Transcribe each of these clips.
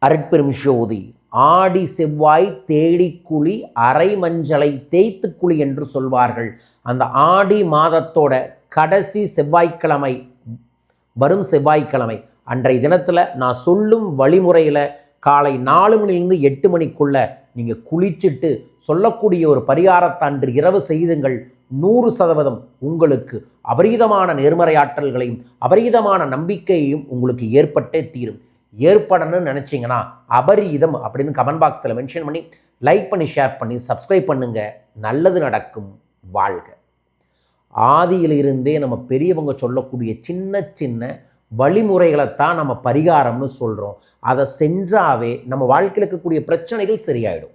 அருட்பெரும் ஜோதி ஆடி செவ்வாய் தேடி குழி அரை மஞ்சளை தேய்த்து குழி என்று சொல்வார்கள். அந்த ஆடி மாதத்தோட கடைசி செவ்வாய்க்கிழமை, வரும் செவ்வாய்க்கிழமை அன்றைய தினத்தில் நான் சொல்லும் வழிமுறையில் காலை 4 மணிலிருந்து 8 மணிக்குள்ள நீங்கள் குளிச்சுட்டு சொல்லக்கூடிய ஒரு பரிகாரத்தன்று இரவு செய்துங்கள். 100% உங்களுக்கு அபரீதமான நேர்மறையாற்றல்களையும் அபரீதமான நம்பிக்கையையும் உங்களுக்கு ஏற்பட்டே தீரும். ஏற்படணும்னு நினச்சிங்கன்னா அபரீதம் அப்படின்னு கமெண்ட் பாக்ஸில் மென்ஷன் பண்ணி லைக் பண்ணி ஷேர் பண்ணி சப்ஸ்கிரைப் பண்ணுங்க. நல்லது நடக்கும். வாழ்க. ஆதியிலிருந்தே நம்ம பெரியவங்க சொல்லக்கூடிய சின்ன சின்ன வழிமுறைகளைத்தான் நம்ம பரிகாரம்னு சொல்கிறோம். அதை செஞ்சாவே நம்ம வாழ்க்கையில் இருக்கக்கூடிய பிரச்சனைகள் சரியாயிடும்.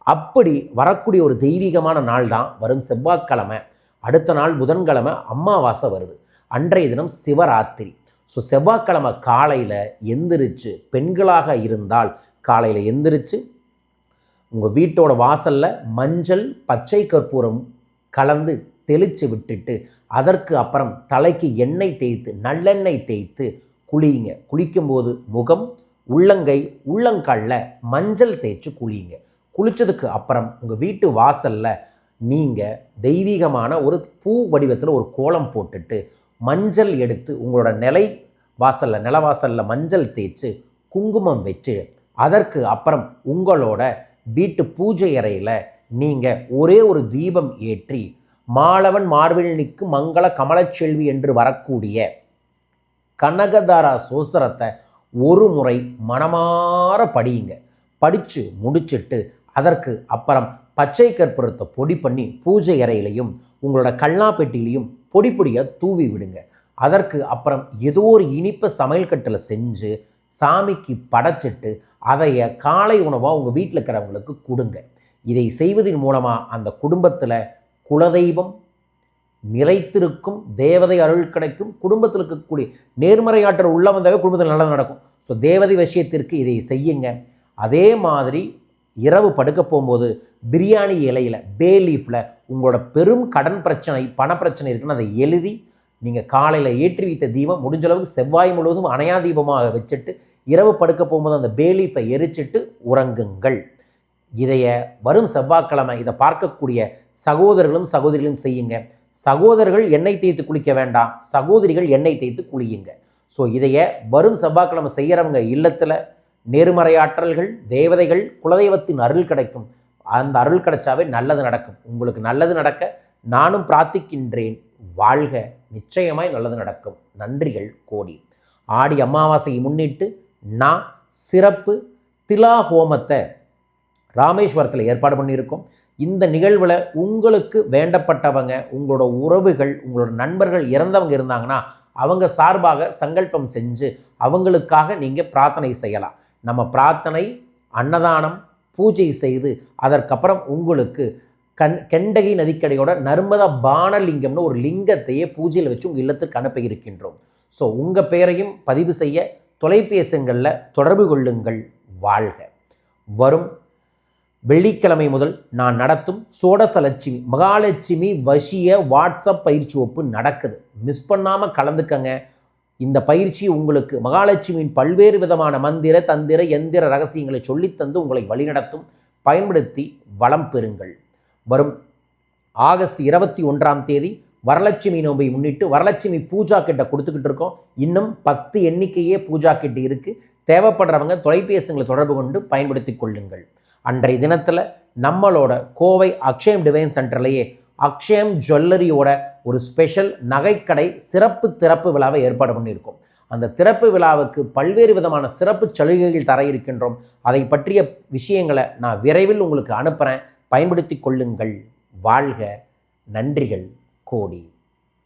அப்படி வரக்கூடிய ஒரு தெய்வீகமான நாள் தான் வரும் செவ்வாய்க்கிழமை. அடுத்த நாள் புதன்கிழமை அமாவாசை வருது. அன்றைய தினம் சிவராத்திரி. ஸோ செவ்வாய்க்கிழமை காலையில் எந்திரிச்சு, பெண்களாக இருந்தால் காலையில் எந்திரிச்சு உங்கள் வீட்டோட வாசலில் மஞ்சள் பச்சை கற்பூரம் கலந்து தெளித்து விட்டுட்டு அதற்கு அப்புறம் தலைக்கு எண்ணெய் தேய்த்து நல்லெண்ணெய் தேய்த்து குளியுங்க. குளிக்கும்போது முகம், உள்ளங்கை, உள்ளங்காலில் மஞ்சள் தேய்ச்சி குளியுங்க. குளித்ததுக்கு அப்புறம் உங்கள் வீட்டு வாசலில் நீங்கள் தெய்வீகமான ஒரு பூ வடிவத்தில் ஒரு கோலம் போட்டுட்டு மஞ்சள் எடுத்து உங்களோட நிலவாசலில் மஞ்சள் தேய்ச்சி குங்குமம் வச்சு அதற்கு அப்புறம் உங்களோட வீட்டு பூஜை அறையில் நீங்கள் ஒரே ஒரு தீபம் ஏற்றி மாலவன் மார்பில் நிற்கும் மங்கள கமலச்செல்வி என்று வரக்கூடிய கனகதாரா சோஸ்திரத்தை ஒரு முறை மனமாற படியுங்க. படித்து முடிச்சுட்டு அதற்கு அப்புறம் பச்சை கற்பூரத்தை பொடி பண்ணி பூஜை அறையிலையும் உங்களோட கல்லாப்பெட்டிலையும் பொடி பொடியாக தூவி விடுங்க. அதற்கு அப்புறம் ஏதோ ஒரு இனிப்பை சமையல் கட்டில் செஞ்சு சாமிக்கு படைச்சிட்டு அதைய காலை உணவாக உங்கள் வீட்டில் இருக்கிறவங்களுக்கு கொடுங்க. இதை செய்வதன் மூலமாக அந்த குடும்பத்தில் குலதெய்வம் நிலைத்திருக்கும், தேவதை அருள் கிடைக்கும். குடும்பத்தில் இருக்கக்கூடிய நேர்மறையாற்றல் உள்ள வந்தாவே குடும்பத்தில் நல்லது நடக்கும். ஸோ தேவதை விஷயத்திற்கு இதை செய்யுங்க. அதே மாதிரி இரவு படுக்க போகும்போது பிரியாணி இலையில் பே லீஃபில் உங்களோட பெரும் கடன் பிரச்சனை, பணப்பிரச்சனை இருக்குன்னு அதை எழுதி நீங்கள் காலையில் ஏற்றி வைத்த தீபம் முடிஞ்ச அளவுக்கு செவ்வாய் முழுவதும் அணையா தீபமாக வச்சுட்டு இரவு படுக்க போகும்போது அந்த பே லீஃபை எரிச்சிட்டு உறங்குங்கள். இதைய வரும் செவ்வாய்க்கிழமை இதை பார்க்கக்கூடிய சகோதரர்களும் சகோதரிகளும் செய்யுங்க. சகோதரர்கள் எண்ணெய் தேய்த்து குளிக்க வேண்டாம், சகோதரிகள் எண்ணெய் தேய்த்து குளியுங்க. ஸோ இதைய வரும் செவ்வாய்க்கிழமை செய்கிறவங்க இல்லத்தில் நேர்மறையாற்றல்கள், தேவதைகள், குலதெய்வத்தின் அருள் கிடைக்கும். அந்த அருள் கிடைச்சாவே நல்லது நடக்கும். உங்களுக்கு நல்லது நடக்க நானும் பிரார்த்திக்கின்றேன். வாழ்க. நிச்சயமாய் நல்லது நடக்கும். நன்றிகள் கோடி. ஆடி அமாவாசையை முன்னிட்டு நான் சிறப்பு திலா ஹோமத்தை ராமேஸ்வரத்தில் ஏற்பாடு பண்ணியிருக்கோம். இந்த நிகழ்வில் உங்களுக்கு வேண்டப்பட்டவங்க, உங்களோட உறவுகள், உங்களோட நண்பர்கள் இறந்தவங்க இருந்தாங்கன்னா அவங்க சார்பாக சங்கல்பம் செஞ்சு அவங்களுக்காக நீங்கள் பிரார்த்தனை செய்யலாம். நம்ம பிரார்த்தனை, அன்னதானம், பூஜை செய்து அதற்கப்புறம் உங்களுக்கு கெண்டகி நதிக்கடையோட நர்மதா பானலிங்கம்னு ஒரு லிங்கத்தையே பூஜையில் வச்சு உங்கள் இல்லத்துக்கு அனுப்ப இருக்கின்றோம். ஸோ உங்கள் பெயரையும் பதிவு செய்ய தொலைபேசிகளில் தொடர்பு கொள்ளுங்கள். வாழ்க. வரும் வெள்ளிக்கிழமை முதல் நான் நடத்தும் சோடசலட்சுமி மகாலட்சுமி வசிய வாட்ஸ்அப் பயிற்சி வகுப்பு நடக்குது. மிஸ் பண்ணாமல் கலந்துக்கங்க. இந்த பயிற்சி உங்களுக்கு மகாலட்சுமியின் பல்வேறு விதமான மந்திர, தந்திர, எந்திர ரகசியங்களை சொல்லித்தந்து உங்களை வழிநடத்தும். பயன்படுத்தி வளம் பெறுங்கள். வரும் ஆகஸ்ட் 21 வரலட்சுமி நோம்பை முன்னிட்டு வரலட்சுமி பூஜா கிட்ட கொடுத்துக்கிட்டு இருக்கோம். இன்னும் 10 எண்ணிக்கையே பூஜா கிட்ட இருக்குது. தேவைப்படுறவங்க தொலைபேசிகளை தொடர்பு கொண்டு பயன்படுத்தி கொள்ளுங்கள். அன்றைய தினத்தில் நம்மளோட கோவை அக்ஷயம் டிவைன் சென்டர்லேயே அக்ஷயம் ஜுவல்லரியோட ஒரு ஸ்பெஷல் நகைக்கடை சிறப்பு திறப்பு விழாவை ஏற்பாடு பண்ணியிருக்கோம். அந்த திறப்பு விழாவுக்கு பல்வேறு விதமான சிறப்பு சலுகைகள் தர இருக்கின்றோம். அதை பற்றிய விஷயங்களை நான் விரைவில் உங்களுக்கு அனுப்புகிறேன். பயன்படுத்தி கொள்ளுங்கள். வாழ்க. நன்றிகள் கோடி.